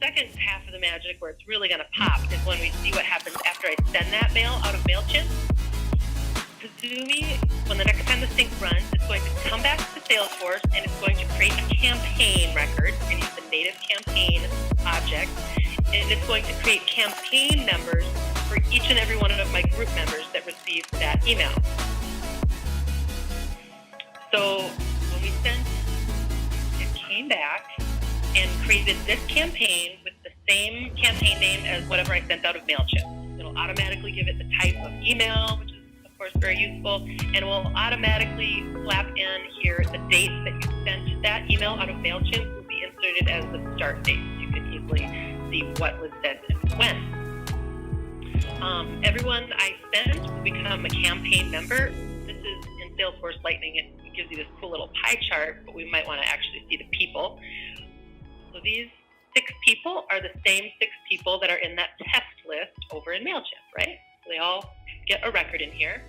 second half of the magic, where it's really going to pop, is when we see what happens after I send that mail out of Mailchimp. Cazoomi, when the next time the sync runs, it's going to come back to Salesforce and it's going to create a campaign record and use the native campaign object. And it's going to create campaign numbers for each and every one of my group members that received that email. So when we sent, it came back and created this campaign with the same campaign name as whatever I sent out of Mailchimp. It'll automatically give it the type of email, which is of course very useful, and will automatically slap in here the date that you sent that email out of Mailchimp will be inserted as the start date. You can easily see what was sent and when. Everyone I sent will become a campaign member. This is in Salesforce Lightning. It gives you this cool little pie chart, but we might want to actually see the people. So these 6 people are the same 6 people that are in that test list over in Mailchimp, right? So they all get a record in here.